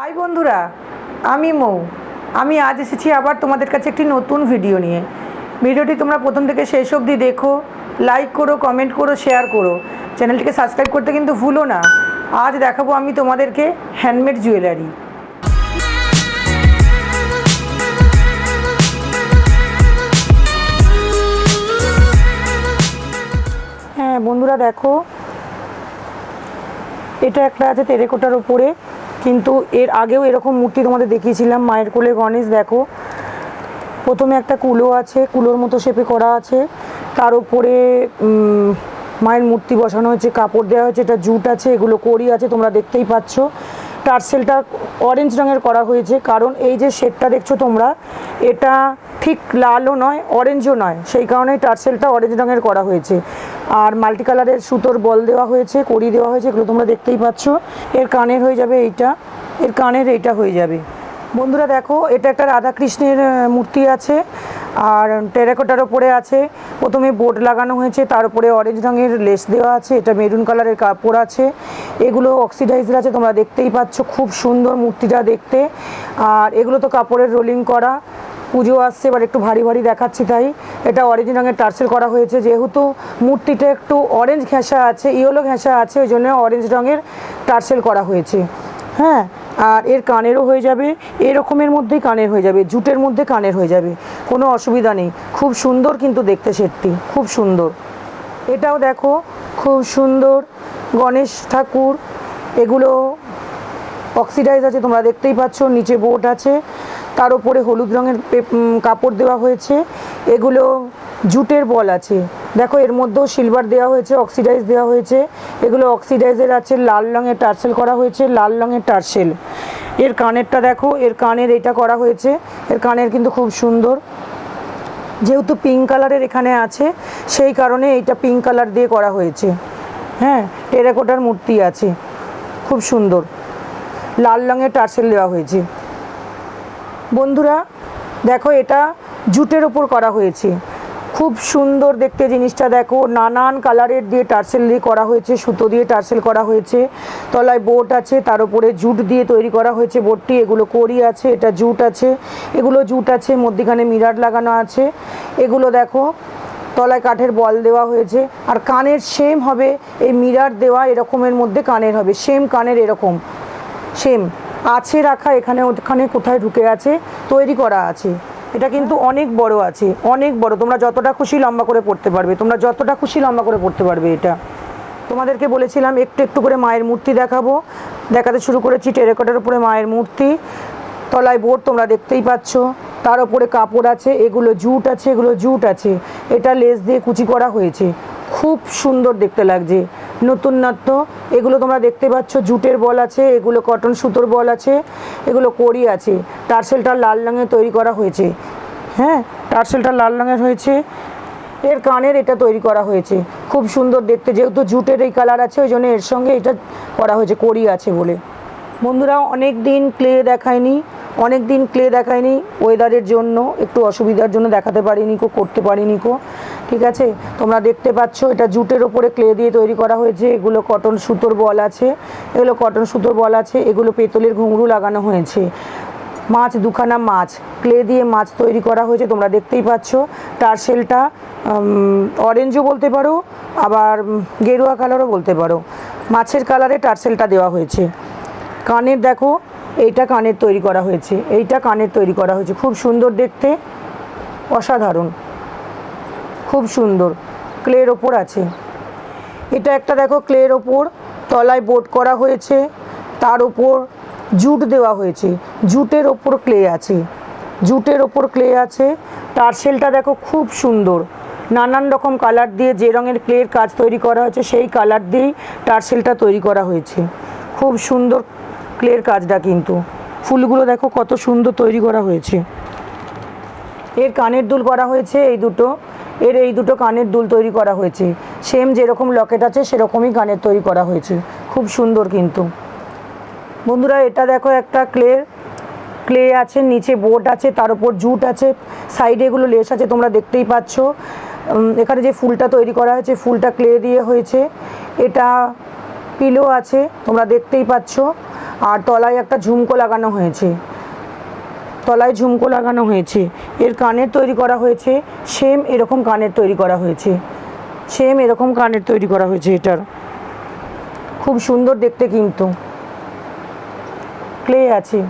High বন্ধুরা, আমি মৌ। আমি আজ এসেছি আবার তোমাদের কাছে একটি নতুন ভিডিও নিয়ে। ভিডিওটি তোমরা প্রথম থেকে শেষ অবধি দেখো, লাইক করো, কমেন্ট করো, শেয়ার করো। চ্যানেলটিকে সাবস্ক্রাইব করতে কিন্তু ভুলো না। আজ দেখাবো আমি তোমাদেরকে হ্যান্ডমেড জুয়েলারি। হ্যাঁ বন্ধুরা, দেখো এটা একটা আছে টেরাকোটার ওপরে, কিন্তু এর আগেও এরকম মূর্তি তোমাদের দেখিয়েছিলাম। মায়ের কোলে গণেশ, দেখো প্রথমে একটা কুলো আছে, কুলোর মতো শেপে করা আছে, তার উপরে মায়ের মূর্তি বসানো হয়েছে, কাপড় দেওয়া হয়েছে, এটা জুট আছে, এগুলো কড়ি আছে, তোমরা দেখতেই পাচ্ছ। টার্সেলটা অরেঞ্জ রঙের করা হয়েছে, কারণ এই যে শেডটা দেখছো তোমরা, এটা ঠিক লালও নয় অরেঞ্জও নয়, সেই কারণে টার্সেলটা অরেঞ্জ রঙের করা হয়েছে। আর মাল্টি কালারের সুতোর বল দেওয়া হয়েছে, কড়ি দেওয়া হয়েছে, এগুলো তোমরা দেখতেই পাচ্ছ। এর কানের হয়ে যাবে এইটা, এর কানের এইটা হয়ে যাবে। বন্ধুরা দেখো, এটা একটা রাধাকৃষ্ণের মূর্তি আছে, আর টেরাকোটার ওপরে আছে। প্রথমে বোর্ড লাগানো হয়েছে, তার উপরে অরেঞ্জ রঙের লেস দেওয়া আছে, এটা মেরুন কালারের কাপড় আছে, এগুলো অক্সিডাইজড আছে, তোমরা দেখতেই পাচ্ছ। খুব সুন্দর মূর্তিটা দেখতে। আর এগুলো তো কাপড়ের রোলিং করা, পুজো আসছে, এবার একটু ভারী ভারী দেখাচ্ছি তাই। এটা অরেঞ্জ রঙের টার্সেল করা হয়েছে, যেহেতু মূর্তিটা একটু অরেঞ্জ ঘেঁষা আছে, ইয়েলো ঘেঁষা আছে, ওই জন্য অরেঞ্জ রঙের টার্সেল করা হয়েছে। হ্যাঁ, আর এর কানেরও হয়ে যাবে, এরকমের মধ্যেই কানের হয়ে যাবে, জুটের মধ্যে কানের হয়ে যাবে, কোনো অসুবিধা নেই। খুব সুন্দর কিন্তু দেখতে সেটটি, খুব সুন্দর। এটাও দেখো খুব সুন্দর গণেশ ঠাকুর, এগুলো অক্সিডাইজ আছে, তোমরা দেখতেই পাচ্ছ। নিচে বোর্ড আছে, তার উপরে হলুদ রঙের কাপড় দেওয়া হয়েছে, এগুলো জুটের বল আছে। দেখো এর মধ্যেও সিলভার দেওয়া হয়েছে, অক্সিডাইজ দেওয়া হয়েছে, এগুলো অক্সিডাইজের আছে। লাল রঙের টার্সেল করা হয়েছে, লাল রঙের টার্সেল। এর কানেরটা দেখো, এর কানের এটা করা হয়েছে, এর কানের কিন্তু খুব সুন্দর। যেহেতু পিঙ্ক কালারের এখানে আছে, সেই কারণে এইটা পিঙ্ক কালার দিয়ে করা হয়েছে। হ্যাঁ, টেরাকোটার মূর্তি আছে, খুব সুন্দর। লাল রঙের টার্সেল দেওয়া হয়েছে। বন্ধুরা দেখো, এটা জুটের ওপর করা হয়েছে, খুব সুন্দর দেখতে জিনিসটা। দেখো নানান কালারের দিয়ে টার্সেল দিয়ে করা হয়েছে, সুতো দিয়ে টার্সেল করা হয়েছে। তলায় বোট আছে, তার উপরে জুট দিয়ে তৈরি করা হয়েছে বোটটি। এগুলো কড়ি আছে, এটা জুট আছে, এগুলো জুট আছে, মধ্যিখানে মিরার লাগানো আছে। এগুলো দেখো তলায় কাঠের বল দেওয়া হয়েছে। আর কানের সেম হবে, এই মিরার দেওয়া এরকমের মধ্যে কানের হবে, সেম কানের এরকম সেম আছে রাখা, এখানে ওখানে কোথায় ঢুকে আছে, তৈরি করা আছে। এটা কিন্তু অনেক বড় আছে, অনেক বড়, তোমরা যতটা খুশি লম্বা করে পড়তে পারবে, তোমরা যতটা খুশি লম্বা করে পড়তে পারবে। এটা তোমাদেরকে বলেছিলাম একটু একটু করে মায়ের মূর্তি দেখাবো, দেখাতে শুরু করেছি। টেরাকোটার উপরে মায়ের মূর্তি, তলায় বোর্ড তোমরা দেখতেই পাচ্ছ, তার উপরে কাপড় আছে, এগুলো জুট আছে, এগুলো জুট আছে, এটা লেস দিয়ে কুচি করা হয়েছে, খুব সুন্দর দেখতে লাগছে, নতুনত্ব। এগুলো তোমরা দেখতে পাচ্ছ, জুটের বল আছে, এগুলো কটন সুতোর বল আছে, এগুলো কড়ি আছে। টার্সেলটা লাল রঙে তৈরি করা হয়েছে। হ্যাঁ, টার্সেলটা লাল রঙের হয়েছে। এর কানের এটা তৈরি করা হয়েছে, খুব সুন্দর দেখতে। যেহেতু জুটের এই কালার আছে, ওই জন্য এর সঙ্গে এটা করা হয়েছে, কড়ি আছে বলে। বন্ধুরা অনেক দিন ক্লে দেখায়নি, অনেক দিন ক্লে দেখায়নি, ওয়েদারের জন্য একটু অসুবিধার জন্য দেখাতে পারিনি কো, করতে পারিনি কো, ঠিক আছে। তোমরা দেখতে পাচ্ছ এটা জুটের ওপরে ক্লে দিয়ে তৈরি করা হয়েছে। এগুলো কটন সুতোর বল আছে, এগুলো কটন সুতোর বল আছে, এগুলো পেতলের ঘুঙরু লাগানো হয়েছে। মাছ দুখানা, মাছ ক্লে দিয়ে মাছ তৈরি করা হয়েছে, তোমরা দেখতেই পাচ্ছ। টার্সেলটা অরেঞ্জও বলতে পারো, আবার গেরুয়া কালারও বলতে পারো, মাছের কালারে টার্সেলটা দেওয়া হয়েছে। কানের দেখো, এইটা কানের তৈরি করা হয়েছে, এইটা কানের তৈরি করা হয়েছে, খুব সুন্দর দেখতে, অসাধারণ, খুব সুন্দর। ক্লের ওপর আছে, এটা একটা দেখো ক্লের ওপর, তলায় বোট করা হয়েছে, তার ওপর জুট দেওয়া হয়েছে, জুটের ওপর ক্লে আছে, জুটের ওপর ক্লে আছে। টার্সেলটা দেখো খুব সুন্দর, নানান রকম কালার দিয়ে, যে রঙের ক্লের কাজ তৈরি করা হয়েছে সেই কালার দিয়েই টার্সেলটা তৈরি করা হয়েছে, খুব সুন্দর ক্লের কাজটা। কিন্তু ফুলগুলো দেখো কত সুন্দর তৈরি করা হয়েছে। এর কানের দুল করা হয়েছে, এই দুটো, এর এই দুটো কানের দুল তৈরি করা হয়েছে, সেম যেরকম লকেট আছে সেরকমই কানের তৈরি করা হয়েছে, খুব সুন্দর। কিন্তু বন্ধুরা এটা দেখো একটা ক্লে আছে, নিচে বোর্ড আছে, তার উপর জুট আছে, সাইডে এগুলো লেস আছে, তোমরা দেখতেই পাচ্ছ। এখানে যে ফুলটা তৈরি করা হয়েছে, ফুলটা ক্লে দিয়ে হয়েছে। এটা পিলো আছে, তোমরা দেখতেই পাচ্ছ। আর তলায় একটা ঝুমকো লাগানো হয়েছে, তলায় ঝুমকো লাগানো হয়েছে। এর কানের তৈরি করা হয়েছে সেম এরকম কানের তৈরি করা হয়েছে, সেম এরকম কানের তৈরি করা হয়েছে। এটার খুব সুন্দর দেখতে, কিন্তু ক্লে আছে।